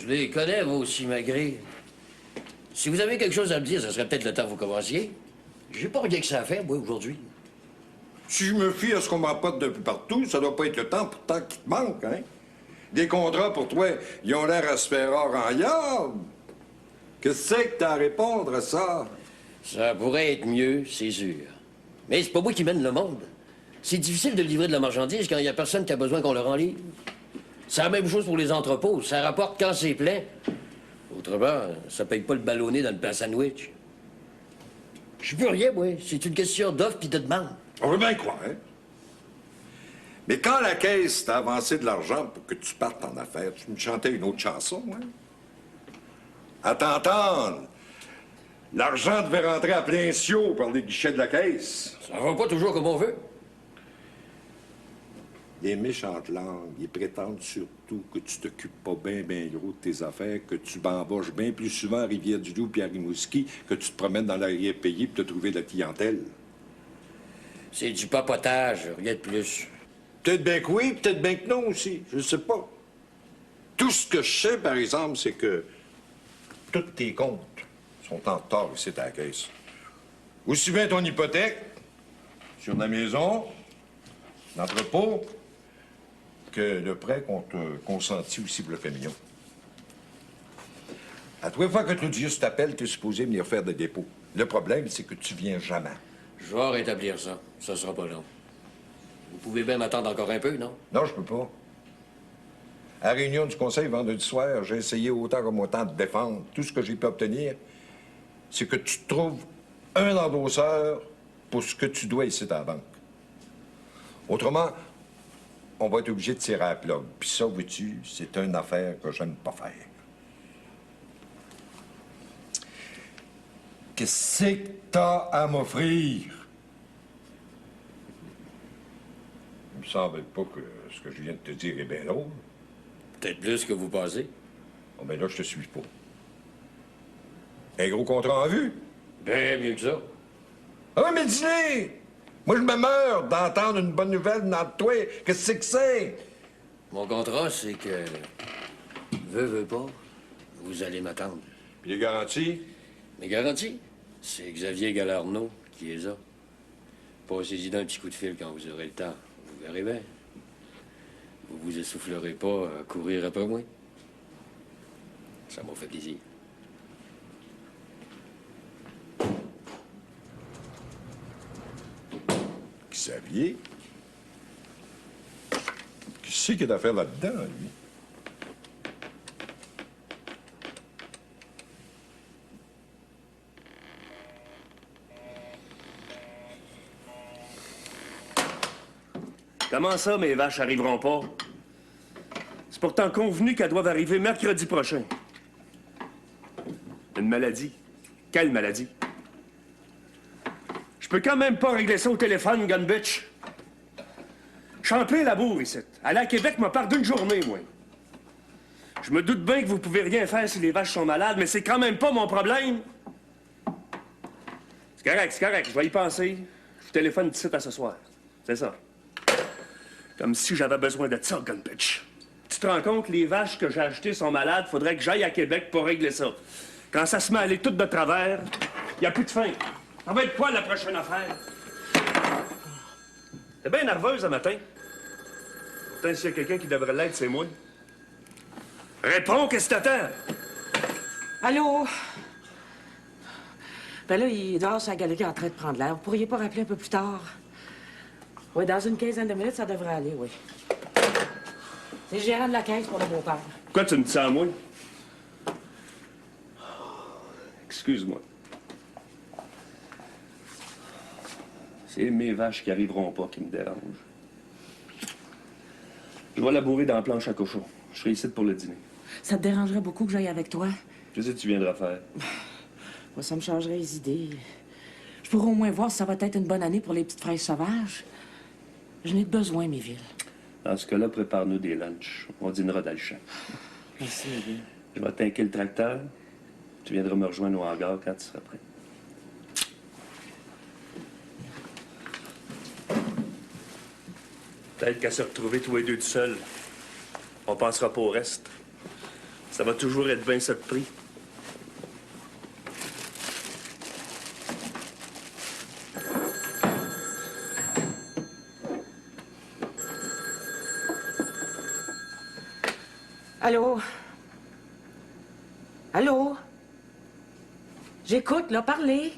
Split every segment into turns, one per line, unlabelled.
Je les connais, vous aussi, Magré. Si vous avez quelque chose à me dire, ça serait peut-être le temps que vous commenciez. J'ai pas rien que ça à faire, moi, aujourd'hui.
Si je me fie à ce qu'on m'apporte depuis partout, ça doit pas être le temps pourtant qui te manque, hein? Des contrats pour toi, ils ont l'air à se faire rare en yard. Qu'est-ce que t'as à répondre à ça?
Ça pourrait être mieux, c'est sûr. Mais c'est pas moi qui mène le monde. C'est difficile de livrer de la marchandise quand il y a personne qui a besoin qu'on leur en livre. C'est la même chose pour les entrepôts. Ça rapporte quand c'est plein. Autrement, ça paye pas le ballonné dans le pain sandwich. Je suis plus rien, moi. C'est une question d'offre puis de demande.
On veut bien croire, hein? Mais quand la caisse t'a avancé de l'argent pour que tu partes en affaires, tu me chantais une autre chanson, hein? À t'entendre, l'argent devait rentrer à plein ciot par les guichets de la caisse.
Ça va pas toujours comme on veut.
Les méchantes langues, ils prétendent surtout que tu t'occupes pas bien gros de tes affaires, que tu bamboches bien plus souvent à Rivière-du-Loup puis à Rimouski, que tu te promènes dans l'arrière-pays pour te trouver de la clientèle.
C'est du papotage, rien de plus.
Peut-être bien que oui, peut-être bien que non aussi, je sais pas. Tout ce que je sais, par exemple, c'est que tous tes comptes sont en retard ici à la caisse. Aussi bien ton hypothèque sur la maison, l'entrepôt, que le prêt qu'on te consentit aussi pour le camion. À trois fois que Claudius t'appelle, tu es supposé venir faire des dépôts. Le problème, c'est que tu viens jamais.
Je vais rétablir ça. Ça sera pas long. Vous pouvez bien m'attendre encore un peu, non?
Non, je peux pas. À la réunion du conseil vendredi soir, j'ai essayé autant comme autant de défendre. Tout ce que j'ai pu obtenir, c'est que tu trouves un endosseur pour ce que tu dois ici à la banque. Autrement, on va être obligé de tirer à la plug. Puis ça, vois-tu, c'est une affaire que j'aime pas faire. Qu'est-ce que t'as à m'offrir? Il me semble pas que ce que je viens de te dire est bien drôle.
Peut-être plus que vous pensez.
Bon, ben là, je te suis pas. Un gros contrat en vue?
Bien mieux que ça.
Ah oui, mais dis-le! Moi, je me meurs d'entendre une bonne nouvelle dans toi. Qu'est-ce que c'est?
Mon contrat, c'est que... Veux pas, vous allez m'attendre.
Puis les garanties?
Mes garanties? C'est Xavier Galarneau qui les a. Passez-y d'un petit coup de fil quand vous aurez le temps. Vous verrez bien. Vous vous essoufflerez pas à courir après moi. Ça m'a fait plaisir.
Xavier? Qu'est-ce qu'il y a d'affaire là-dedans, lui?
Comment ça, mes vaches arriveront pas? C'est pourtant convenu qu'elles doivent arriver mercredi prochain. Une maladie? Quelle maladie? Je peux quand même pas régler ça au téléphone, gun bitch. Je suis en plein labour ici. Aller à Québec me part d'une journée, moi. Je me doute bien que vous pouvez rien faire si les vaches sont malades, mais c'est quand même pas mon problème. C'est correct, je vais y penser. Je vous téléphone d'ici à ce soir. C'est ça. Comme si j'avais besoin de ça, gun bitch. Tu te rends compte, les vaches que j'ai achetées sont malades, faudrait que j'aille à Québec pour régler ça. Quand ça se met à aller tout de travers, y a plus de fin. Ça va être quoi la prochaine affaire? T'es bien nerveuse ce matin. Pourtant, s'il y a quelqu'un qui devrait l'être, c'est moi. Réponds, qu'est-ce que t'attends?
Allô? Ben là, il est dehors sur la galerie en train de prendre l'air. Vous pourriez pas rappeler un peu plus tard? Oui, dans une quinzaine de minutes, ça devrait aller, oui. C'est le gérant de la caisse pour le beau-père.
Pourquoi tu me dis ça à moi? Excuse-moi. C'est mes vaches qui arriveront pas qui me dérangent. Je vais labourer dans la planche à cochon. Je serai ici pour le dîner.
Ça te dérangerait beaucoup que j'aille avec toi?
Qu'est-ce que tu viendras faire?
Moi, ça me changerait les idées. Je pourrais au moins voir si ça va être une bonne année pour les petites fraises sauvages. Je n'ai besoin, Méville.
Dans ce cas-là, prépare-nous des lunchs. On dînera dans le champ.
Merci, Méville.
Je vais t'inquiéter le tracteur. Tu viendras me rejoindre au hangar quand tu seras prêt. Peut-être qu'à se retrouver tous les deux tout seuls, on pensera pas au reste. Ça va toujours être 20 ça de prix.
Allô? Allô? J'écoute, là, parlez.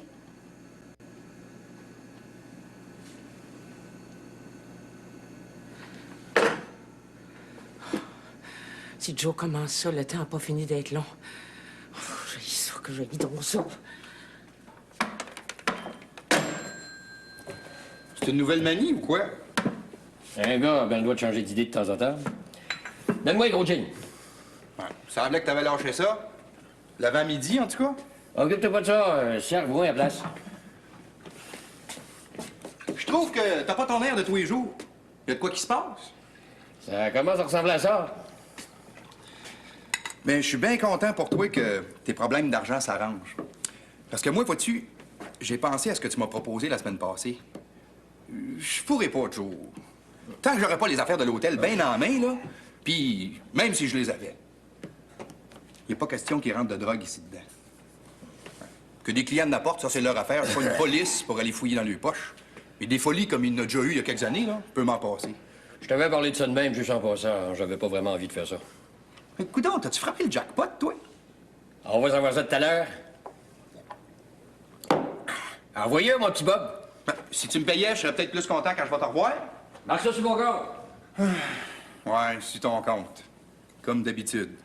Si Joe commence ça, le temps n'a pas fini d'être long. Oh, j'ai ça que j'ai donc ça.
C'est une nouvelle manie ou quoi?
Un gars a bien le droit de changer d'idée de temps en temps. Donne-moi un gros gin.
Ouais, ça semblait que t'avais lâché ça. L'avant-midi, en tout cas.
Occupe-toi pas de ça, serve-moi à la place.
Je trouve que t'as pas ton air de tous les jours. Y a de quoi qui se passe?
Ça commence à ressembler à ça.
Mais je suis bien content pour toi que tes problèmes d'argent s'arrangent. Parce que moi, vois-tu, j'ai pensé à ce que tu m'as proposé la semaine passée. Je pourrais pas, Joe. Tant que j'aurais pas les affaires de l'hôtel bien en main, là, puis même si je les avais, il a pas question qu'ils rentrent de drogue ici dedans. Que des clients n'apportent, ça, c'est leur affaire. C'est pas une police pour aller fouiller dans leurs poches. Et des folies comme il en a déjà eu il y a quelques années, là, peut m'en passer.
Je t'avais parlé de ça de même juste en passant. J'avais pas vraiment envie de faire ça.
Mais coudonc, t'as-tu frappé le jackpot, toi?
On va savoir ça tout à l'heure. Envoyez mon petit Bob.
Ben, si tu me payais, je serais peut-être plus content quand je vais te revoir.
Marque ça sur mon corps.
Ouais, sur ton compte. Comme d'habitude.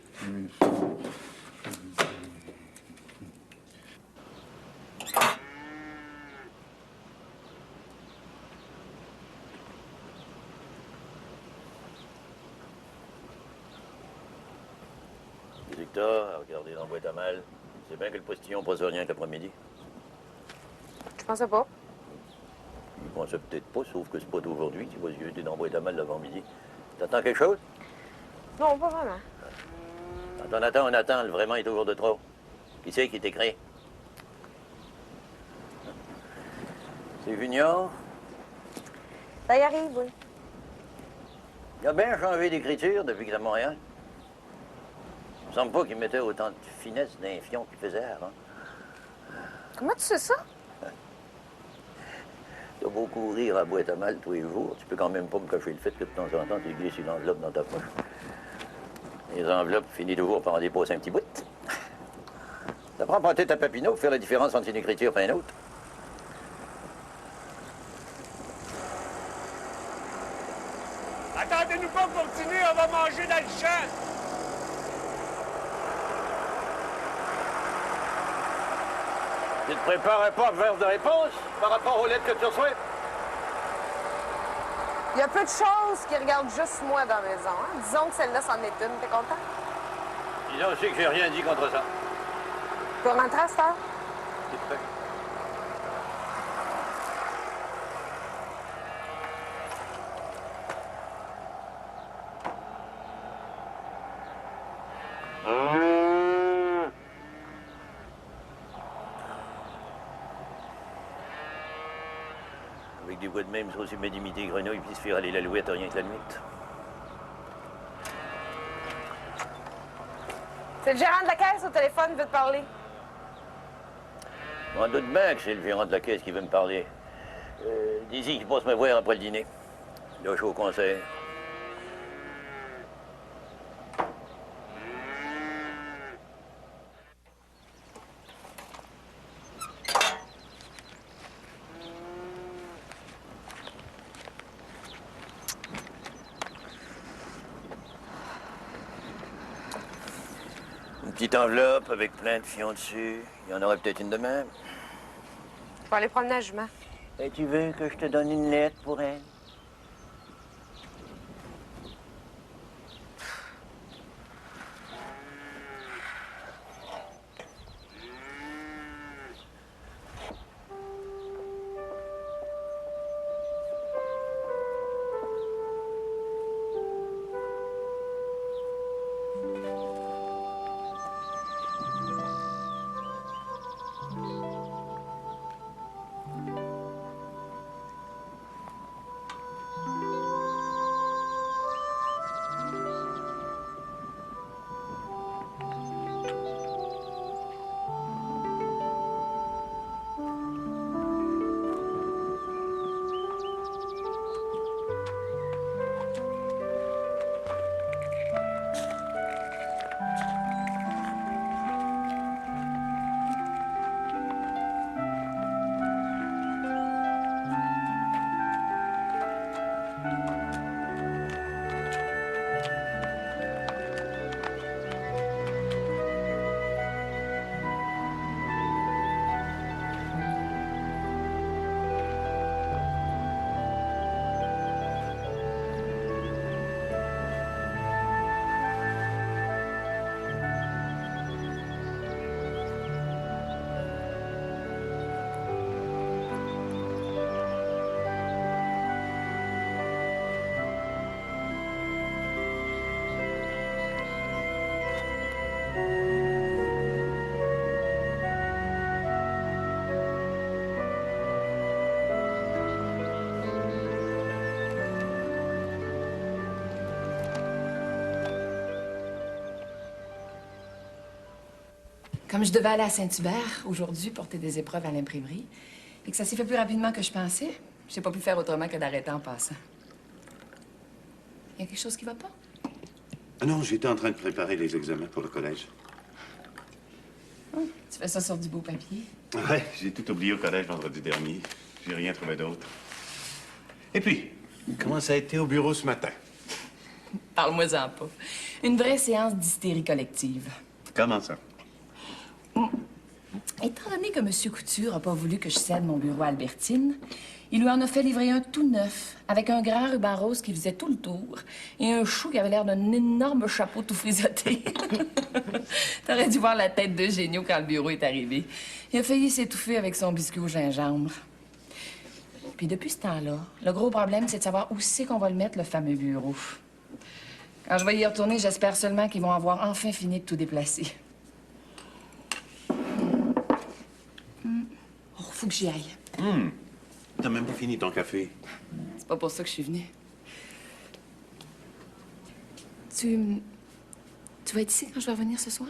Victor, à regarder dans la boîte à mal. C'est bien que le postillon passe rien que l'après-midi.
Je pensais pas.
Il pensait peut-être pas, sauf que c'est pas d'aujourd'hui. Tu vois, j'étais dans la boîte à mal l'avant-midi. T'attends quelque chose?
Non, pas vraiment.
Quand on attend, le vraiment est toujours de trop. Qui c'est qui t'écrit? C'est Junior?
Ça y arrive, oui.
Il a bien changé d'écriture depuis qu'il est à Montréal. Il me semble pas qu'il mettait autant de finesse dans les fions qu'il faisait avant.
Comment tu sais ça?
T'as beau courir à la boîte à mal tous les jours, tu peux quand même pas me cacher le fait que de temps en temps, tu glisses une enveloppe dans ta poche. Les enveloppes finissent toujours par en déposer un petit bout. Ça prend pas tête à Papineau pour faire la différence entre une écriture et une autre.
Attendez-nous pas pour dîner, on va manger dans le champ.
Tu te prépares pas un verre de réponse par rapport aux lettres que tu reçois?
Il y a peu de choses qui regardent juste moi dans la maison. Hein? Disons que celle-là, c'en est une. T'es content?
Disons aussi que j'ai rien dit contre ça.
Tu peux rentrer à cette heure?
C'est prêt. Avec des voix de même, c'est aussi bien d'imiter Grenouille puis se faire aller l'alouette rien que la nuit.
C'est le gérant de la caisse au téléphone, veut te parler.
On doute bien que c'est le gérant de la caisse qui veut me parler. Dis-y qu'il passe me voir après le dîner. Là, je suis au conseil. Une petite enveloppe avec plein de fions dessus. Il y en aurait peut-être une de même.
Je vais aller promener à jument.
Et tu veux que je te donne une lettre pour elle?
Comme je devais aller à Saint-Hubert aujourd'hui porter des épreuves à l'imprimerie et que ça s'est fait plus rapidement que je pensais, j'ai pas pu faire autrement que d'arrêter en passant. Il y a quelque chose qui va pas?
Ah non, j'étais en train de préparer les examens pour le collège.
Oh, tu fais ça sur du beau papier?
Ouais, j'ai tout oublié au collège vendredi dernier. J'ai rien trouvé d'autre. Et puis, comment ça a été au bureau ce matin?
Parle-moi-en pas. Une vraie séance d'hystérie collective.
Comment ça?
Étant donné que M. Couture n'a pas voulu que je cède mon bureau à Albertine, il lui en a fait livrer un tout neuf, avec un grand ruban rose qui faisait tout le tour et un chou qui avait l'air d'un énorme chapeau tout frisoté. T'aurais dû voir la tête de Génio quand le bureau est arrivé. Il a failli s'étouffer avec son biscuit au gingembre. Puis depuis ce temps-là, le gros problème, c'est de savoir où c'est qu'on va le mettre, le fameux bureau. Quand je vais y retourner, j'espère seulement qu'ils vont avoir enfin fini de tout déplacer. Oh, faut que j'y aille.
T'as même pas fini ton café.
C'est pas pour ça que je suis venue. Tu vas être ici quand je vais revenir ce soir?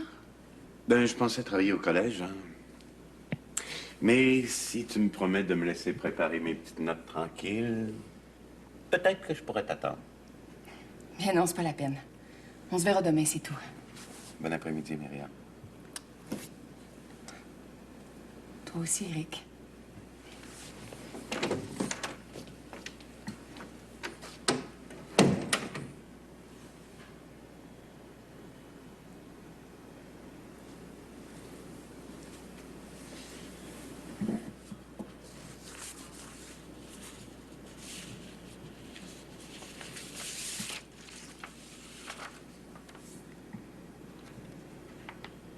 Ben, je pensais travailler au collège, hein. Mais si tu me promets de me laisser préparer mes petites notes tranquilles, peut-être que je pourrais t'attendre.
Mais non, c'est pas la peine. On se verra demain, c'est tout.
Bon après-midi, Myriam.
Toi aussi, Eric.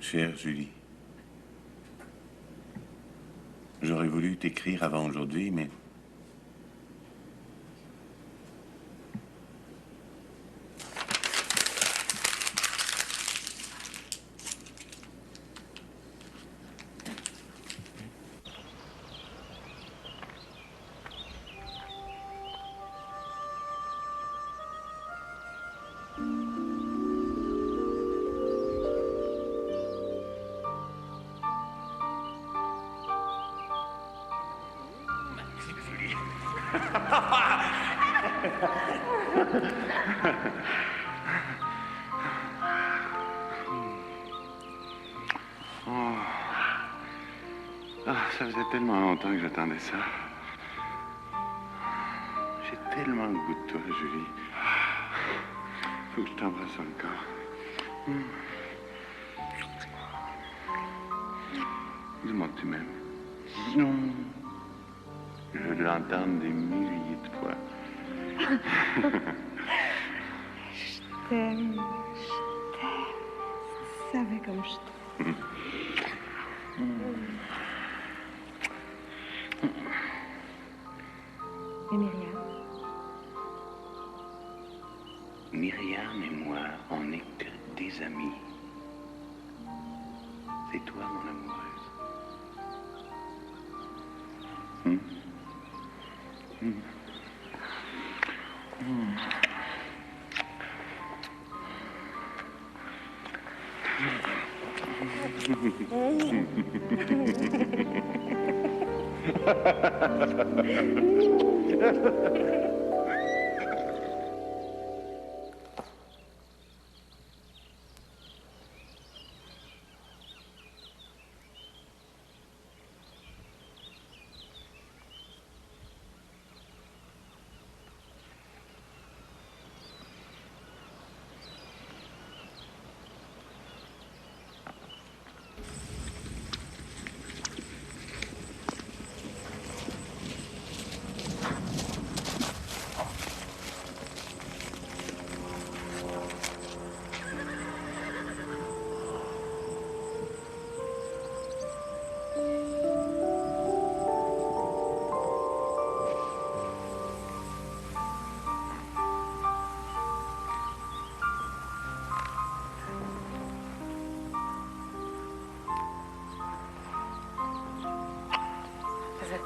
Chère Julie, j'aurais voulu t'écrire avant aujourd'hui, mais... Ça faisait tellement longtemps que j'attendais ça. J'ai tellement le goût de toi, Julie. Faut que je t'embrasse sur le corps. Dis-moi que tu m'aimes. Non. Je veux l'entendre des milliers de fois.
Je t'aime. Tu savais comme je t'aime. Et Myriam?
Myriam et moi, on n'est que des amis. C'est toi, mon amoureuse.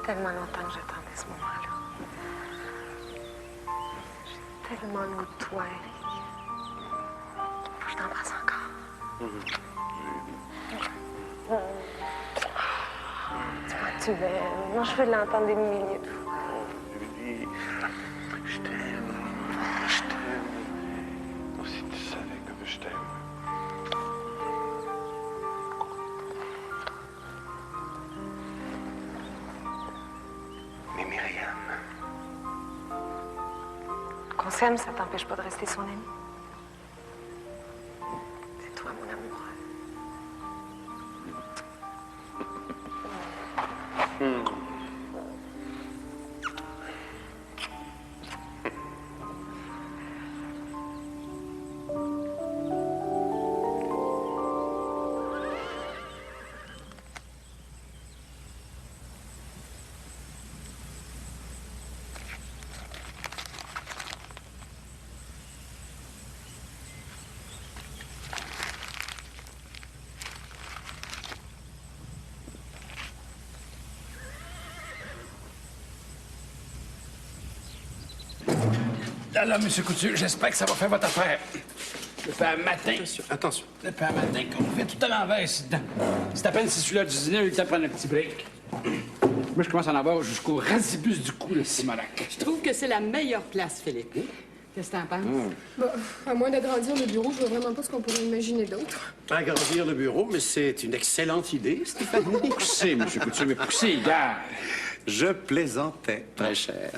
tellement longtemps que j'attendais ce moment-là. J'ai tellement le goût de toi, Eric. Faut que je t'embrasse encore. Dis-moi que tu m'aimes. Moi, je veux l'entendre des milliers de fois.
Julie, je t'aime. Je t'aime. Oh, si tu savais comme je t'aime. Mais Myriam...
Qu'on s'aime, ça t'empêche pas de rester son ami. C'est toi, mon amour.
Là, M. Couture, j'espère que ça va faire votre affaire. Depuis un matin...
Attention.
Depuis un matin qu'on fait tout à l'envers ici dedans. C'est à peine si celui-là du dîner a eu le temps de prendre un petit break. Moi, je commence à en avoir jusqu'au rasibus du cou, le Simonac.
Je trouve que c'est la meilleure place, Philippe. Qu'est-ce que t'en penses?
Bah, à moins d'agrandir le bureau, je vois vraiment pas ce qu'on pourrait imaginer d'autre.
Agrandir le bureau, mais c'est une excellente idée, Stéphanie.
Poussez, M. Couture, mais poussez, gars.
Je plaisantais, très cher.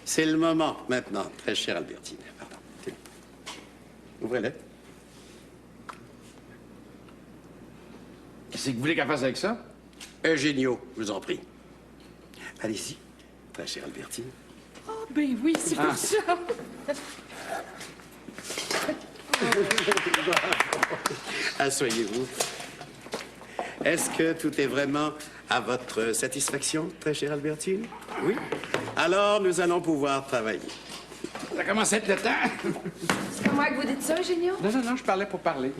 C'est le moment maintenant, très chère Albertine. Pardon. Ouvrez-le.
Qu'est-ce que vous voulez qu'elle fasse avec ça?
Eugenio, je vous en prie. Allez-y, très chère Albertine.
Oh, ben oui, c'est pour ça.
Asseyez-vous. Est-ce que tout est vraiment à votre satisfaction, très chère Albertine? Oui? Alors, nous allons pouvoir travailler.
Ça commence à être le temps.
C'est comment que vous dites ça, Eugenio?
Non, je parlais pour parler.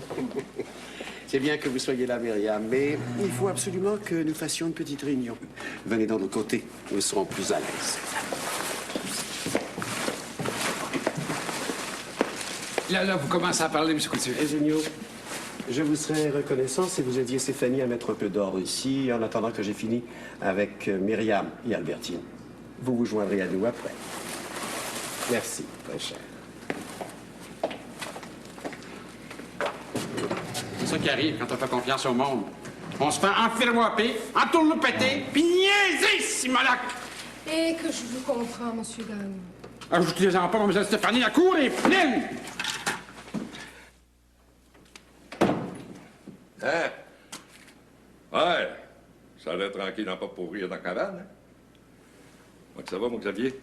C'est bien que vous soyez là, Myriam, mais il faut absolument que nous fassions une petite réunion. Venez dans nos côtés, nous serons plus à l'aise.
Là, vous commencez à parler, M. Couture.
Eugenio, je vous serais reconnaissant si vous aidiez Stéphanie à mettre un peu d'ordre ici, en attendant que j'ai fini avec Myriam et Albertine. Vous vous joindrez à nous après. Merci, très cher.
C'est ça qui arrive quand on fait confiance au monde. On se fait enfirouaper, entourloupeter, puis niaiser, Simonac!
Et que je vous comprends, monsieur Gagne.
Ajoutez-en pas, Mme Stéphanie, la cour est pleine!
Hein? Ouais. Ça a l'air tranquille, n'a pas pour rire dans la cabane. Hein? Comment ça va, mon Xavier?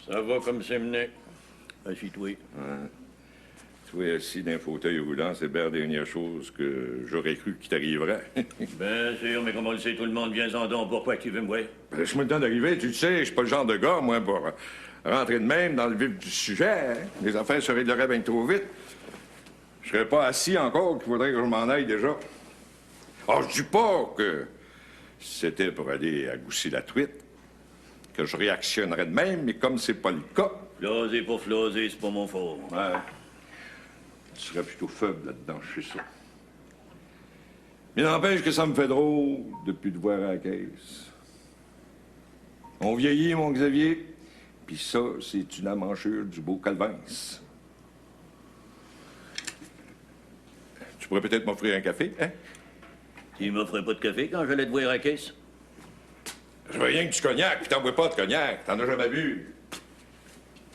Ça va comme c'est mené. Assis-toi.
Ouais. Toi, assis d'un fauteuil roulant, c'est bien la dernière chose que j'aurais cru qui t'arriverait.
Bien sûr, mais comme on le sait, tout le monde vient en don. Pourquoi tu veux me voir?
Ben, laisse-moi le temps d'arriver. Tu le sais, je suis pas le genre de gars, moi, pour rentrer de même dans le vif du sujet. Hein? Les affaires se régleraient bien trop vite. Je serais pas assis encore qu'il faudrait que je m'en aille déjà. Ah, je dis pas que c'était pour aller à Goussy-la-Truite que je réactionnerais de même, mais comme c'est pas le cas...
Floser pour floser, c'est pas mon fort.
Ouais. Tu serais plutôt faible là-dedans, je sais ça. Mais n'empêche que ça me fait drôle depuis de voir à la caisse. On vieillit, mon Xavier, puis ça, c'est une amanchure du beau Calvance. Tu pourrais peut-être m'offrir un café, hein?
Tu m'offrais pas de café quand j'allais te voir à la caisse?
Je veux rien que du cognac, puis t'en bois pas de cognac. T'en as jamais bu.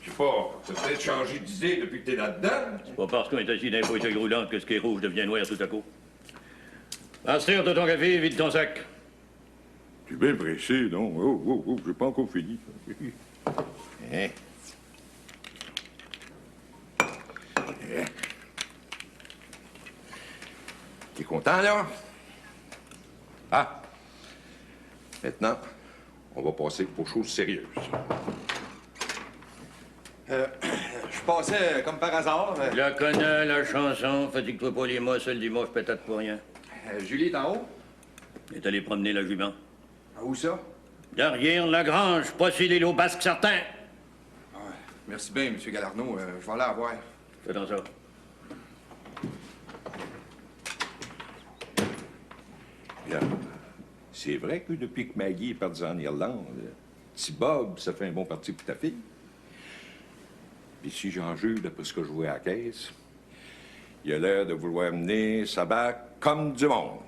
Je sais pas, t'as peut-être changé d'idée depuis que t'es là-dedans.
C'est pas parce qu'on est assis dans un fauteuil roulant que ce qui est rouge devient noir tout à coup. Astère de ton café, vide ton sac.
Tu es bien pressé, non? Oh, j'ai pas encore fini. Hein? Hein? T'es content, là? Ah! Maintenant, on va passer aux choses sérieuses.
Je passais comme par hasard.
Je la connais, la chanson. Fatigue-toi pas les mots, seul dimanche, peut-être pour rien.
Julie est en haut.
Elle est allée promener la jument.
Où ça?
Derrière la grange, pas sur l'île au basque certain.
Ouais, merci bien, M. Galarno. Je vais aller la voir.
Fais donc ça.
Bien. C'est vrai que depuis que Maggie est partie en Irlande, petit Bob, ça fait un bon parti pour ta fille. Puis si j'en juge d'après ce que je vois à la caisse, il a l'air de vouloir mener sa bague comme du monde.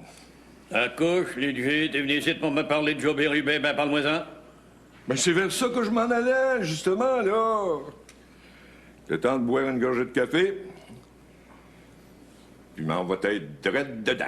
Accouche, Léger, t'es venu ici pour me parler de Joe Bérubé, ben parle-moi-en.
Ben c'est vers ça que je m'en allais, justement, là. C'est temps de boire une gorgée de café, puis m'en va être drette dedans.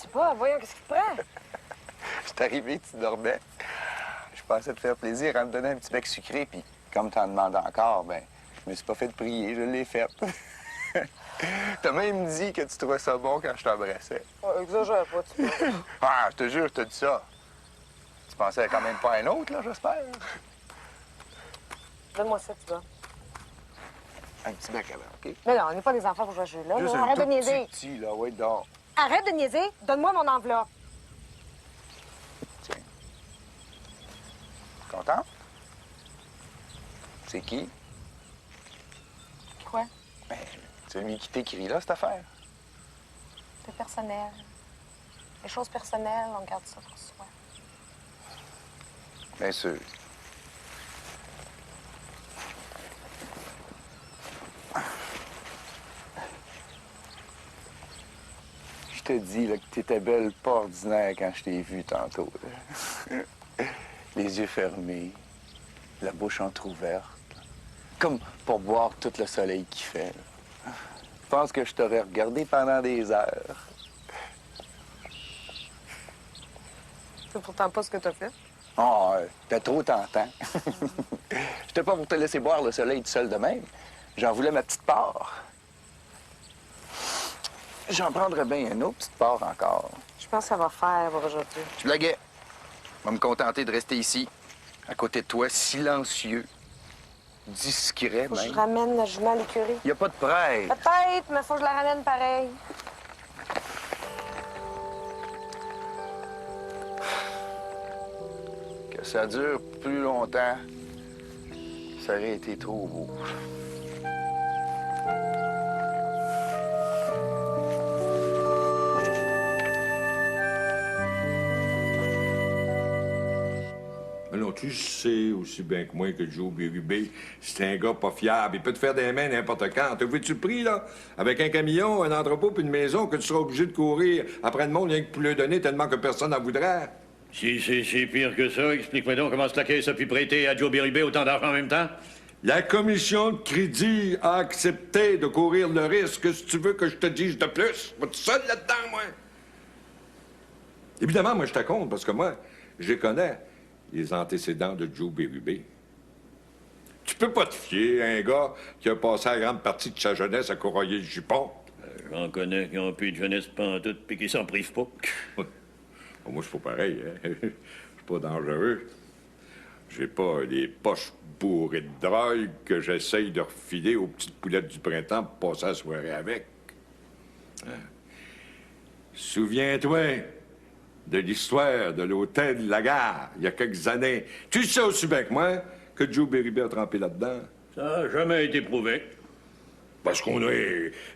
Dis pas, voyons, qu'est-ce qui te prend?
Je suis arrivé, tu dormais. Je pensais te faire plaisir en me donner un petit bec sucré, puis comme t'en demandes encore, ben, je me suis pas fait de prier, je l'ai fait. T'as même dit que tu trouvais ça bon quand je t'embrassais.
Exagère pas, tu vois.
Ah, je te jure, je te dis ça. Tu pensais quand même pas à un autre, là, j'espère?
Donne-moi ça, tu vois.
Un petit bec avant, OK?
Mais non, on n'est pas des enfants pour jouer à ce jeu-là.
Juste
là.
un
Arrête de
tout
niaiser.
petit, là, ouais, dehors.
Arrête de niaiser. Donne-moi mon enveloppe.
Tiens. Content? C'est qui?
Quoi?
Ben, celui qui t'écrit là, cette affaire.
C'est personnel. Les choses personnelles, on garde ça pour soi.
Bien sûr. Je te dis là, que t'étais belle pas ordinaire quand je t'ai vue tantôt. Là. Les yeux fermés, la bouche entrouverte, comme pour boire tout le soleil qu'il fait. Là. Je pense que je t'aurais regardé pendant des heures.
C'est pourtant pas ce que t'as fait.
Oh, t'es trop tentant. J'étais pas pour te laisser boire le soleil tout seul de même. J'en voulais ma petite part. J'en prendrais bien une autre petite part encore.
Je pense que ça va faire pour aujourd'hui.
Je blaguais. Je vais me contenter de rester ici, à côté de toi, silencieux, discret
Faut que je
même.
ramène la jument à l'écurie.
Il n'y a pas de presse.
Peut-être, mais faut que je la ramène pareil.
Que ça dure plus longtemps, ça aurait été trop beau.
Alors, tu sais aussi bien que moi que Joe Bérubé, c'est un gars pas fiable. Il peut te faire des mains n'importe quand. T'as vu-tu le prix, là? Avec un camion, un entrepôt puis une maison que tu seras obligé de courir après le monde rien que pour le donner tellement que personne n'en voudrait.
Si c'est pire que ça, explique-moi donc comment la caisse a pu prêter à Joe Bérubé autant d'argent en même temps.
La commission de crédit a accepté de courir le risque. Si tu veux que je te dise de plus, moi, tout seul là-dedans, moi. Évidemment, moi, je te compte parce que moi, je connais les antécédents de Joe Bérubé. Tu peux pas te fier à un gars qui a passé la grande partie de sa jeunesse à corroyer le jupon.
J'en connais qui ont plus de jeunesse pantoute puis qui s'en privent pas.
Moi, je suis pas pareil, hein? Je suis pas dangereux. J'ai pas les poches bourrées de drogue que j'essaye de refiler aux petites poulettes du printemps pour passer la soirée avec. Hein? Souviens-toi de l'histoire de l'hôtel de la Gare, il y a quelques années. Tu sais aussi bien que moi que Joe Bérubé a trempé là-dedans.
Ça n'a jamais été prouvé.
Parce qu'on a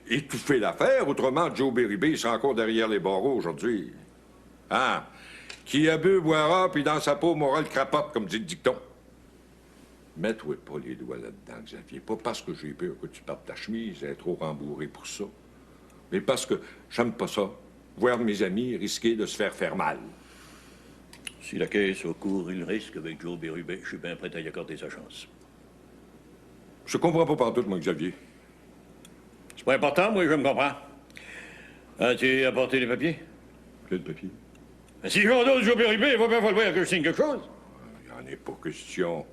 étouffé l'affaire. Autrement, Joe Bérubé, il serait encore derrière les barreaux aujourd'hui. Hein? Qui a bu boira, puis dans sa peau moral crapote, comme dit le dicton. Mets-toi pas les doigts là-dedans, Xavier. Pas parce que j'ai peur que tu perdes ta chemise, elle est trop rembourrée pour ça. Mais parce que j'aime pas ça. Voir mes amis risquer de se faire mal.
Si la caisse a couru le risque avec Joe Bérubé, je suis bien prêt à y accorder sa chance.
Je comprends pas pantoute, moi, Xavier.
C'est pas important, moi, je me comprends. As-tu apporté les papiers?
Quel papier?
Ben, si j'endosse Joe Bérubé, il va bien falloir que je signe quelque chose.
Il n'y en est pas question.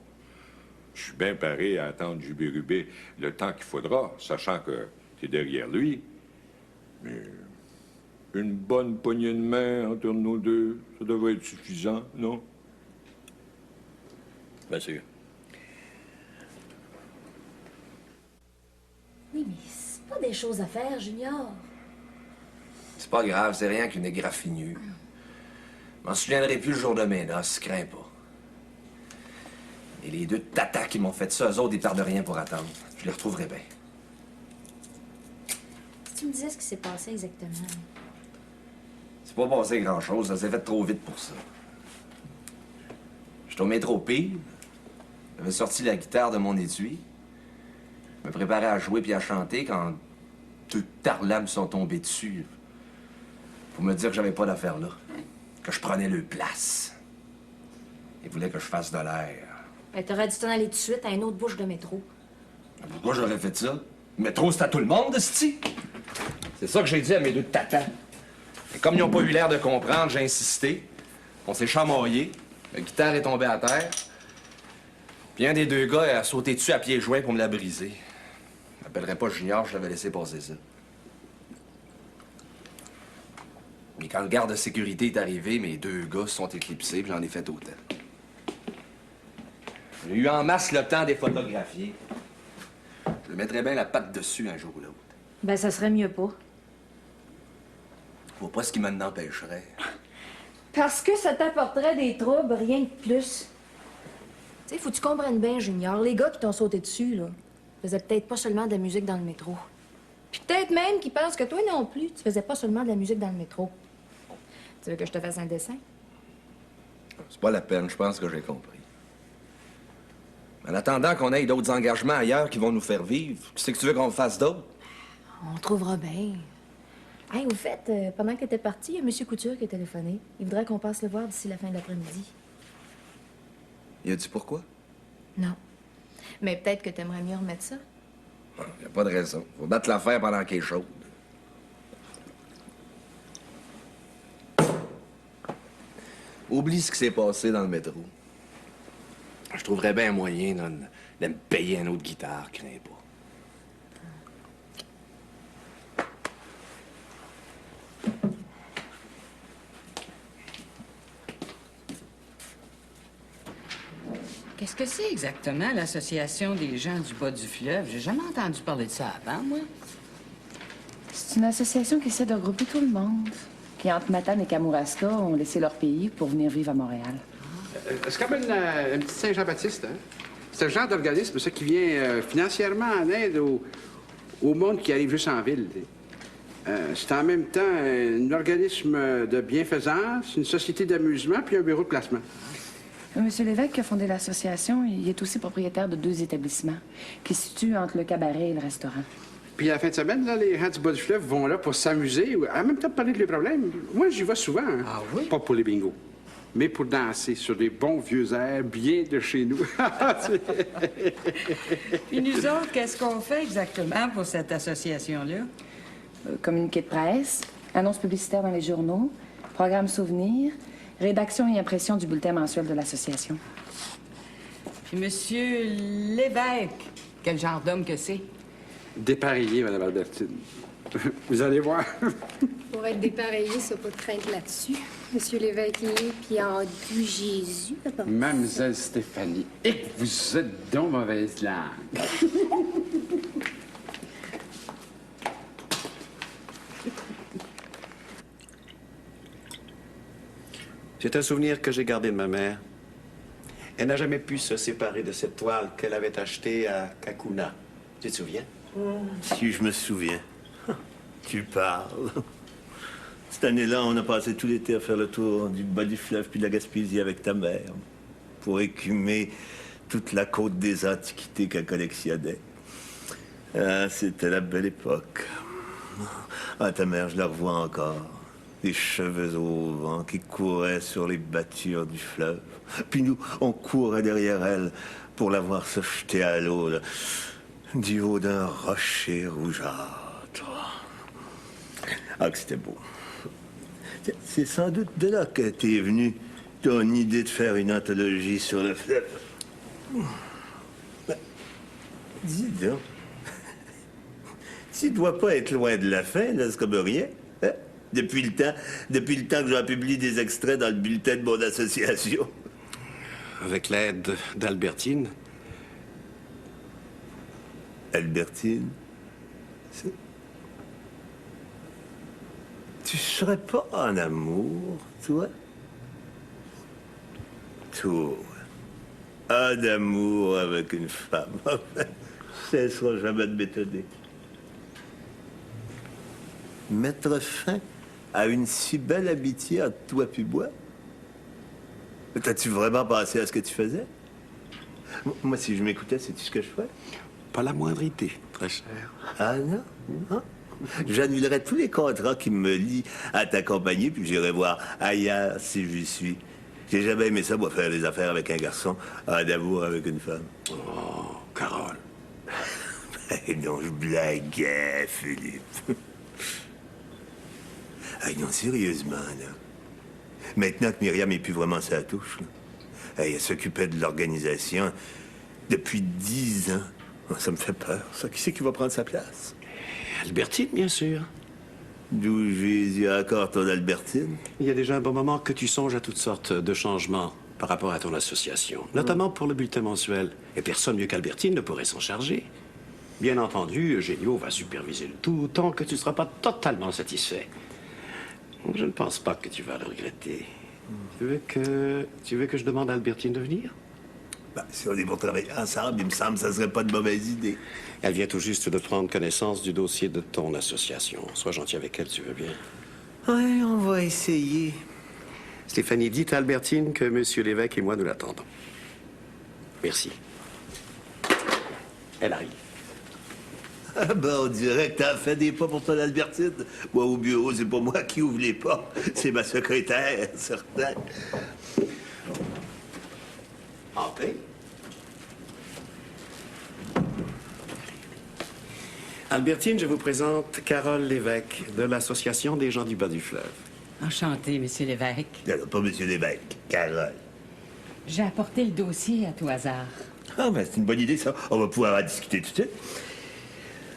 Je suis bien paré à attendre Jubérubé le temps qu'il faudra, sachant que t'es derrière lui. Mais une bonne poignée de main entre nos deux, ça devrait être suffisant, non?
Bien sûr.
Oui, mais c'est pas des choses à faire, Junior.
C'est pas grave, c'est rien qu'une égraffignure. Je m'en souviendrai plus le jour de mes noces, crains pas. Et les deux tatas qui m'ont fait ça, eux autres, ils perdent rien pour attendre. Je les retrouverai bien.
Si tu me disais ce qui s'est passé exactement.
C'est pas passé grand-chose, ça s'est fait trop vite pour ça. J'étais au métro Pire, j'avais sorti la guitare de mon étui, je me préparais à jouer puis à chanter quand deux tarlats me sont tombés dessus pour me dire que j'avais pas d'affaires là, que je prenais leur place. Ils voulaient que je fasse de l'air.
Ben, t'aurais dû t'en aller tout de suite à une autre bouche de métro.
Pourquoi j'aurais fait ça? Le métro, c'est à tout le monde, c'ti. C'est ça que j'ai dit à mes deux tatas. Et comme ils n'ont pas eu l'air de comprendre, j'ai insisté. On s'est chamaillé. La guitare est tombée à terre. Puis un des deux gars a sauté dessus à pieds joints pour me la briser. Je m'appellerais pas Junior, je l'avais laissé passer ça. Mais quand le garde de sécurité est arrivé, mes deux gars se sont éclipsés, puis j'en ai fait autant. J'ai eu en masse le temps des photographier. Je le mettrais bien la patte dessus un jour ou l'autre.
Ben, ça serait mieux pas.
Je vois pas ce qui m'en empêcherait.
Parce que ça t'apporterait des troubles, rien de plus. Tu sais, faut que tu comprennes bien, Junior. Les gars qui t'ont sauté dessus, là, faisaient peut-être pas seulement de la musique dans le métro. Puis peut-être même qu'ils pensent que toi non plus, tu faisais pas seulement de la musique dans le métro. Tu veux que je te fasse un dessin?
C'est pas la peine, je pense que j'ai compris. En attendant qu'on ait d'autres engagements ailleurs qui vont nous faire vivre, qu'est-ce que tu veux qu'on fasse d'autre?
On trouvera bien. Hey, au fait, pendant que t'étais parti, il y a M. Couture qui a téléphoné. Il voudrait qu'on passe le voir d'ici la fin de l'après-midi.
Il a dit pourquoi?
Non. Mais peut-être que t'aimerais mieux remettre ça.
Y a pas de raison. Faut battre l'affaire pendant qu'elle est chaude. Oublie ce qui s'est passé dans le métro. Je trouverais bien un moyen de me payer une autre guitare, crains pas.
Qu'est-ce que c'est exactement l'Association des gens du bas du fleuve? J'ai jamais entendu parler de ça avant, moi.
C'est une association qui essaie de regrouper tout le monde, qui, entre Matane et Kamouraska, ont laissé leur pays pour venir vivre à Montréal.
C'est comme une petite Saint-Jean-Baptiste, hein? C'est le genre d'organisme, ça, qui vient financièrement en aide au monde qui arrive juste en ville. C'est en même temps un organisme de bienfaisance, une société d'amusement, puis un bureau de placement.
Monsieur Lévesque, qui a fondé l'association, il est aussi propriétaire de 2 établissements qui se situent entre le cabaret et le restaurant.
Puis à la fin de semaine, là, les gens du bas du fleuve vont là pour s'amuser, ou en même temps parler de leurs problèmes. Moi, j'y vais souvent. Hein?
Ah oui?
Pas pour les bingos, mais pour danser sur des bons vieux airs bien de chez nous.
Puis nous autres, qu'est-ce qu'on fait exactement pour cette association-là?
Communiqué de presse, annonces publicitaires dans les journaux, programme souvenirs, rédaction et impression du bulletin mensuel de l'association.
Puis Monsieur Lévesque, quel genre d'homme que c'est?
Dépareillé, Mme Albertine. Vous allez voir.
Pour être dépareillé, ça pas de crainte là-dessus. Monsieur Lévesque est né, puis en du Jésus, papa.
Mademoiselle Stéphanie, et que vous êtes donc mauvaise langue.
C'est un souvenir que j'ai gardé de ma mère. Elle n'a jamais pu se séparer de cette toile qu'elle avait achetée à Kakuna. Tu te souviens?
Si je me souviens. Tu parles. Cette année-là, on a passé tout l'été à faire le tour du bas du fleuve puis de la Gaspésie avec ta mère pour écumer toute la côte des antiquités qu'elle collectionnait. Ah, c'était la belle époque. Ah, ta mère, je la revois encore. des cheveux au vent qui couraient sur les battures du fleuve. Puis nous, on courait derrière elle pour la voir se jeter à l'eau, là, du haut d'un rocher rougeâtre. Ah, que c'était beau. C'est sans doute de là que t'es venu ton idée de faire une anthologie sur le fleuve. Ben, dis donc. Tu dois pas être loin de la fin, là, c'est comme rien. Hein? Depuis le temps que j'en publie des extraits dans le bulletin de mon association.
Avec l'aide d'Albertine.
Albertine? Tu serais pas en amour, toi? Toi. En amour avec une femme. Ça ne sera jamais de m'étonner. Mettre fin à une si belle amitié entre toi et moi? T'as-tu vraiment pensé à ce que tu faisais? Moi, si je m'écoutais, sais-tu ce que je ferais?
Pas la moindre idée, très cher.
Ah non? Non? J'annulerais tous les contrats qui me lient à ta compagnie, puis j'irai voir ailleurs si j'y suis. J'ai jamais aimé ça, moi, faire des affaires avec un garçon, d'amour avec une femme.
Oh, Carole.
Ben non, je blaguais, Philippe. Hey, non, sérieusement, là. Maintenant que Myriam n'est plus vraiment sa touche, là. Hey, elle s'occupait de l'organisation depuis 10 ans. Oh, ça me fait peur, ça. Qui c'est qui va prendre sa place?
Albertine, bien sûr.
D'où Jésus a encore ton Albertine?
Il y a déjà un bon moment que tu songes à toutes sortes de changements par rapport à ton association, notamment pour le bulletin mensuel. Et personne mieux qu'Albertine ne pourrait s'en charger. Bien entendu, Génio va superviser le tout tant que tu ne seras pas totalement satisfait. Je ne pense pas que tu vas le regretter. Tu veux que je demande à Albertine de venir?
Ben, si on est pour travailler ensemble, il me semble que ça serait pas de mauvaise idée.
Elle vient tout juste de prendre connaissance du dossier de ton association. Sois gentil avec elle, tu veux bien.
Oui, on va essayer.
Stéphanie, dites à Albertine que M. l'évêque et moi nous l'attendons. Merci. Elle arrive.
Ah ben, on dirait que t'as fait des pas pour ton Albertine. Moi, au bureau, c'est pas moi qui ouvre les pas. C'est ma secrétaire, certain.
Entrez. Albertine, je vous présente Carole Lévesque de l'Association des gens du bas du fleuve.
Enchanté, Monsieur l'évêque.
Non, pas Monsieur l'évêque, Carole.
J'ai apporté le dossier à tout hasard.
Ah ben, c'est une bonne idée, ça. On va pouvoir en discuter tout de suite.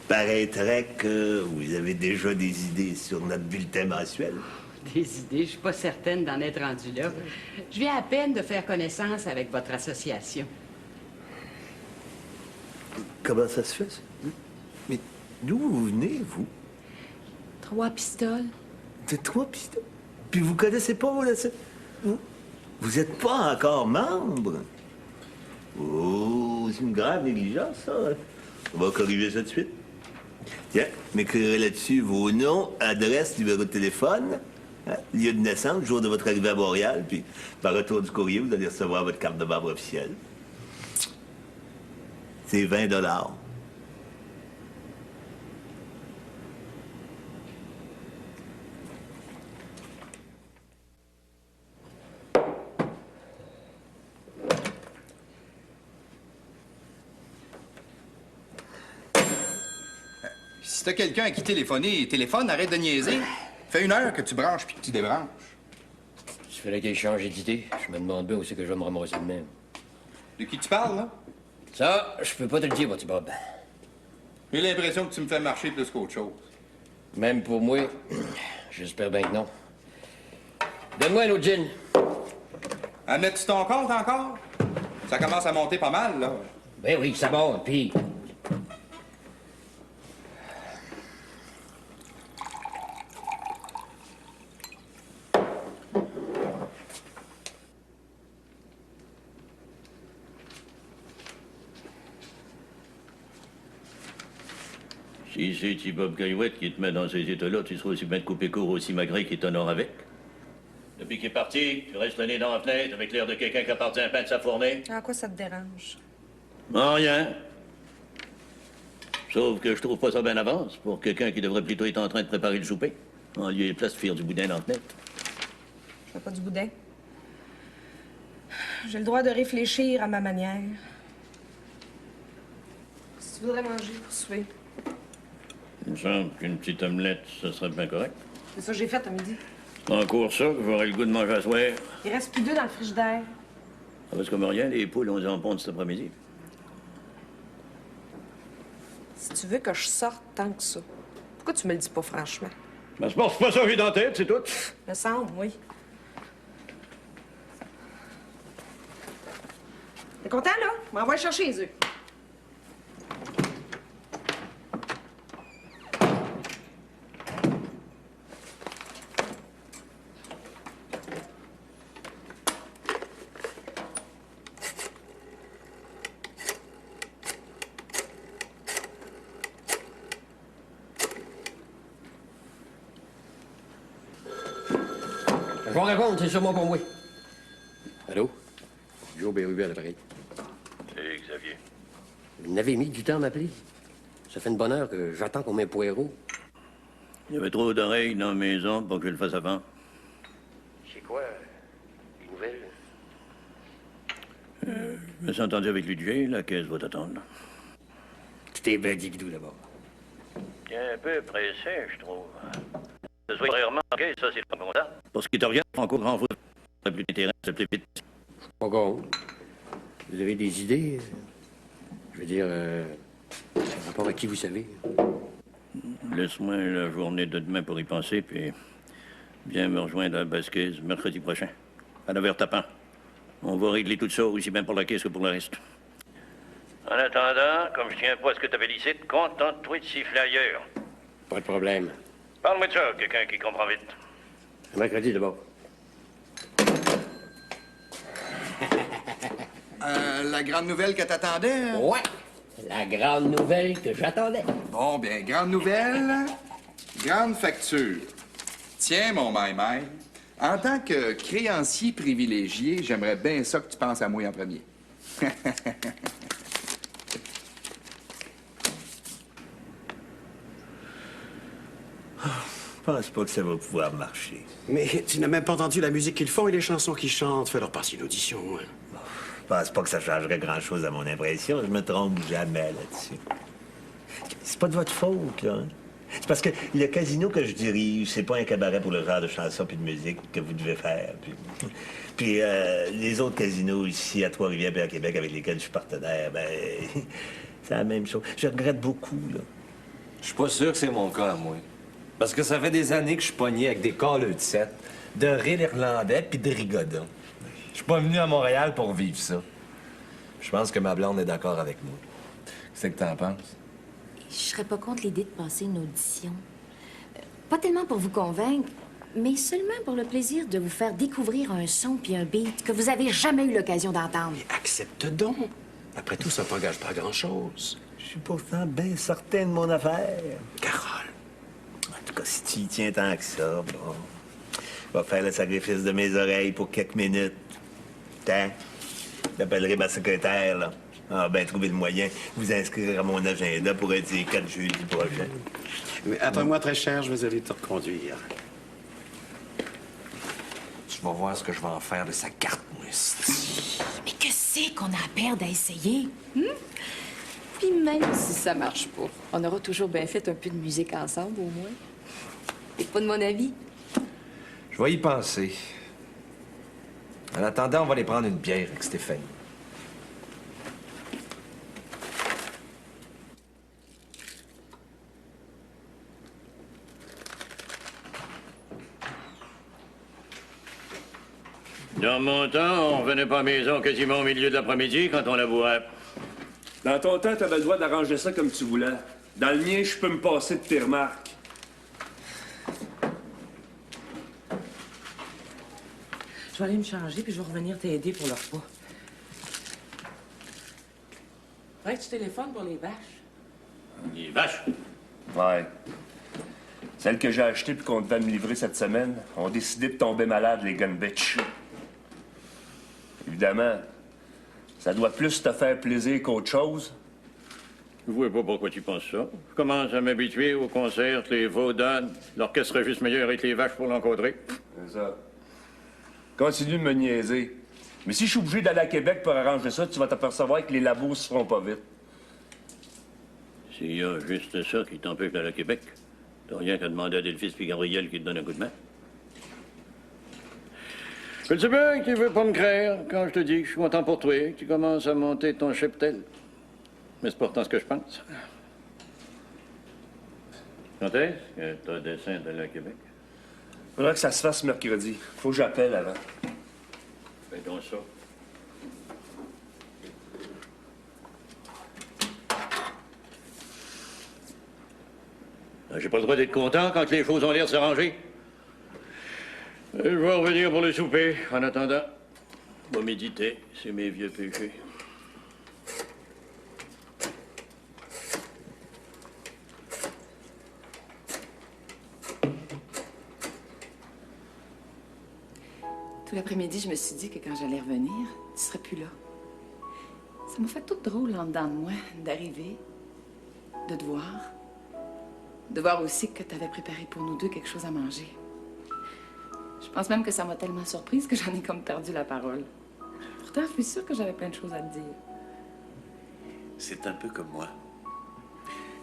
Paraîtrait que vous avez déjà des idées sur notre bulletin mensuel.
Des idées, je suis pas certaine d'en être rendue là. Je viens à peine de faire connaissance avec votre association.
Comment ça se fait, ça? Mais d'où vous venez, vous?
3 pistoles.
De 3 pistoles? Puis vous connaissez pas, vous êtes pas encore membre? Oh, c'est une grave négligence, ça. On va corriger ça de suite. Tiens, m'écrirez là-dessus vos noms, adresse, numéro de téléphone, hein, lieu de naissance, jour de votre arrivée à Montréal, puis par retour du courrier, vous allez recevoir votre carte de membre officielle. C'est 20 $.
Si t'as quelqu'un à qui téléphoner, téléphone, arrête de niaiser. Fait 1 heure que tu branches puis que tu débranches.
Il fallait qu'il change d'idée. Je me demande bien où c'est que je vais me ramasser de même.
De qui tu parles, là?
Ça, je peux pas te le dire, petit Bob.
J'ai l'impression que tu me fais marcher plus qu'autre chose.
Même pour moi, j'espère bien que non. Donne-moi un autre gin.
À mettre sur ton compte encore? Ça commence à monter pas mal, là.
Ben oui, ça monte, puis...
Si c'est petit Bob Caillouette qui te met dans ces états-là, tu seras aussi bien de couper court aussi Magret qui t'honore avec. Depuis qu'il est parti, tu restes le nez dans la fenêtre avec l'air de quelqu'un qui a parti un pain de sa fournée.
En quoi ça te dérange?
Non, rien. Sauf que je trouve pas ça bien avance pour quelqu'un qui devrait plutôt être en train de préparer le souper.
En lieu et place de faire du boudin dans la fenêtre.
Je fais pas du boudin. J'ai le droit de réfléchir à ma manière. Si tu voudrais manger pour souper.
Il me semble qu'une petite omelette, ça serait bien correct.
C'est ça que j'ai fait à midi.
C'est encore ça que j'aurais le goût de manger à soir.
Il reste plus 2 dans le frigidaire.
Ça va comme rien, les poules, on les en ponde cet après-midi.
Si tu veux que je sorte tant que ça, pourquoi tu me le dis pas franchement?
Ben, c'est pas ça que j'ai dans la tête, c'est tout.
Me semble, oui. T'es content, là? On va chercher les œufs.
Je vais répondre, c'est sûrement pour moi. Allô? Joe Bérubé à l'appareil.
C'est Xavier.
Vous n'avez mis du temps à m'appeler. Ça fait une bonne heure que j'attends qu'on m'ait poireau.
Il y avait trop d'oreilles dans la maison pour que je le fasse avant.
C'est quoi? Les nouvelles?
Je me suis entendu avec Ludger, la caisse va t'attendre.
Tu t'es bien dit Guidou, d'abord.
Il est un peu pressé, je trouve. Ce soit rarement en caisse, ça, c'est pas bon ça. Pour ce qui te regarde, Franco, grand foot, ça plus d'intérêt, c'est plus vite.
Pas con. Vous avez des idées? Je veux dire, par rapport à qui vous savez?
Laisse-moi la journée de demain pour y penser, puis viens me rejoindre à Basquez mercredi prochain, à 9h tapant. On va régler tout ça aussi bien pour la caisse que pour le reste. En attendant, comme je tiens pas à ce que t'avais dit ici, contente-toi de siffler ailleurs.
Pas de problème.
Parle-moi de ça, quelqu'un qui comprend vite.
Mercredi, d'abord.
La grande nouvelle que t'attendais?
Ouais, la grande nouvelle que j'attendais.
Bon, bien, grande nouvelle, grande facture. Tiens, mon maï-maï, en tant que créancier privilégié, j'aimerais bien ça que tu penses à moi en premier.
Je pense pas que ça va pouvoir marcher.
Mais tu n'as même pas entendu la musique qu'ils font et les chansons qu'ils chantent. Fais-leur passer une audition. Hein.
Je pense pas que ça changerait grand-chose à mon impression. Je me trompe jamais là-dessus. C'est pas de votre faute, là. Hein? C'est parce que le casino que je dirige, c'est pas un cabaret pour le genre de chansons puis de musique que vous devez faire. Puis les autres casinos ici, à Trois-Rivières et à Québec, avec lesquels je suis partenaire, ben, c'est la même chose. Je regrette beaucoup, là.
Je suis pas sûr que c'est mon cas à moi. Parce que ça fait des années que je suis pogné avec des calleux de 7, de rire irlandais puis de rigodon. Je suis pas venu à Montréal pour vivre ça. Je pense que ma blonde est d'accord avec moi. Qu'est-ce que t'en penses?
Je serais pas contre l'idée de passer une audition. Pas tellement pour vous convaincre, mais seulement pour le plaisir de vous faire découvrir un son puis un beat que vous avez jamais eu l'occasion d'entendre.
Accepte donc. Après tout, ça t'engage pas à grand-chose.
Je suis pourtant bien certain de mon affaire.
Carole.
En tout cas, si tu y tiens tant que ça, bon... Je vais faire le sacrifice de mes oreilles pour quelques minutes. Tant. J'appellerai ma secrétaire, là. Ah, ben, trouver le moyen de vous inscrire à mon agenda pour être les 4 jeudis prochains.
Mais attends-moi très cher, je vais aller te reconduire.
Tu vas voir ce que je vais en faire de sa carte, moi.
Mais que c'est qu'on a à perdre à essayer? Puis même si ça marche pas, on aura toujours bien fait un peu de musique ensemble, au moins. T'es pas de mon avis?
Je vais y penser. En attendant, on va aller prendre une bière avec Stéphanie.
Dans mon temps, on revenait pas à la maison quasiment au milieu de l'après-midi quand on la boit.
Dans ton temps, t'avais le droit d'arranger ça comme tu voulais. Dans le mien, je peux me passer de tes remarques.
Je vais aller me changer, puis je vais revenir t'aider pour le repas. Faudrait que tu téléphones pour les vaches.
Les vaches?
Ouais. Celles que j'ai achetées puis qu'on devait me livrer cette semaine ont décidé de tomber malades, les gun bitch. Évidemment, ça doit plus te faire plaisir qu'autre chose.
Je vois pas pourquoi tu penses ça. Je commence à m'habituer aux concerts, les Vaudan, l'orchestre juste meilleur avec les vaches pour l'encadrer.
C'est ça. Continue de me niaiser. Mais si je suis obligé d'aller à Québec pour arranger ça, tu vas t'apercevoir que les labos se feront pas vite.
S'il y a juste ça qui t'empêche d'aller à Québec, t'as rien qu'à demander à Delphis puis Gabriel qui te donnent un coup de main. Je sais bien que tu veux pas me croire quand je te dis que je suis content pour toi, que tu commences à monter ton cheptel. Mais c'est pourtant ce que je pense. Quand est-ce que t'as dessein d'aller à Québec?
Faudra que ça se fasse mercredi. Faut que j'appelle avant.
Fais donc ça. J'ai pas le droit d'être content quand les choses ont l'air de s'arranger. Je vais revenir pour le souper. En attendant, je vais méditer sur mes vieux péchés.
Tout l'après-midi, je me suis dit que quand j'allais revenir, tu serais plus là. Ça m'a fait tout drôle en dedans de moi d'arriver, de te voir. De voir aussi que tu avais préparé pour nous deux quelque chose à manger. Je pense même que ça m'a tellement surprise que j'en ai comme perdu la parole. Pourtant, je suis sûre que j'avais plein de choses à te dire.
C'est un peu comme moi.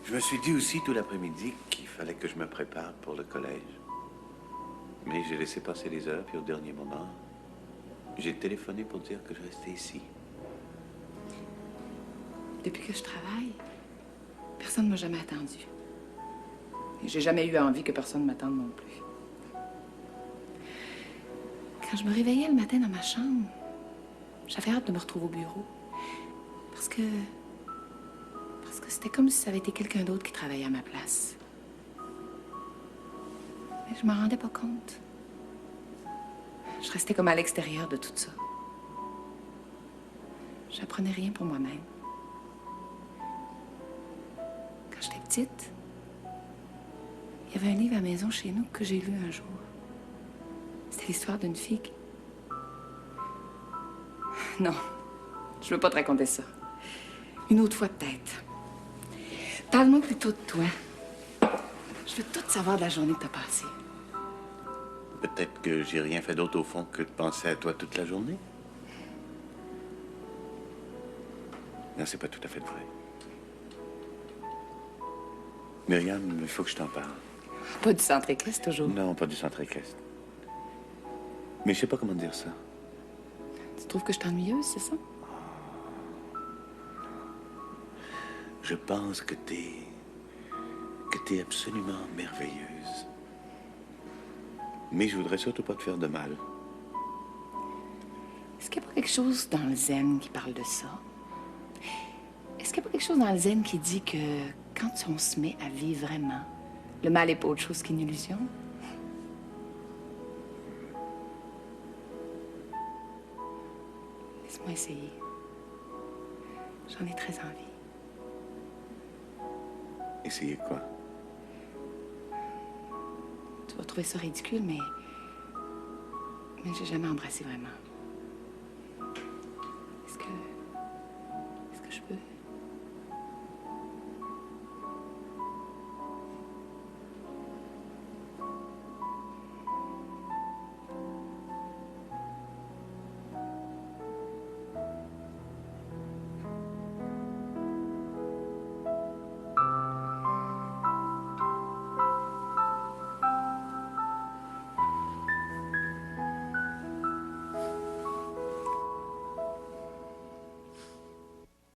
Je me suis dit aussi tout l'après-midi qu'il fallait que je me prépare pour le collège. Mais j'ai laissé passer les heures, puis au dernier moment, j'ai téléphoné pour dire que je restais ici.
Depuis que je travaille, personne ne m'a jamais attendu. Et j'ai jamais eu envie que personne m'attende non plus. Quand je me réveillais le matin dans ma chambre, j'avais hâte de me retrouver au bureau. Parce que c'était comme si ça avait été quelqu'un d'autre qui travaillait à ma place. Mais je m'en rendais pas compte. Je restais comme à l'extérieur de tout ça. J'apprenais rien pour moi-même. Quand j'étais petite, il y avait un livre à la maison chez nous que j'ai lu un jour. C'était l'histoire d'une fille qui... Non, je veux pas te raconter ça. Une autre fois, peut-être. Parle-moi plutôt de toi. Je veux tout savoir de la journée que t'as passée.
Peut-être que j'ai rien fait d'autre au fond que de penser à toi toute la journée. Non, c'est pas tout à fait vrai. Myriam, il faut que je t'en parle.
Pas du centre équestre, toujours.
Non, pas du centre équestre. Mais je sais pas comment dire ça.
Tu trouves que je suis ennuyeuse, c'est ça?
Je pense que t'es absolument merveilleuse. Mais je voudrais surtout pas te faire de mal.
Est-ce qu'il n'y a pas quelque chose dans le zen qui parle de ça? Est-ce qu'il n'y a pas quelque chose dans le zen qui dit que quand on se met à vivre vraiment, le mal n'est pas autre chose qu'une illusion? Laisse-moi essayer. J'en ai très envie.
Essayer quoi?
Tu vas trouver ça ridicule, mais j'ai jamais embrassé vraiment.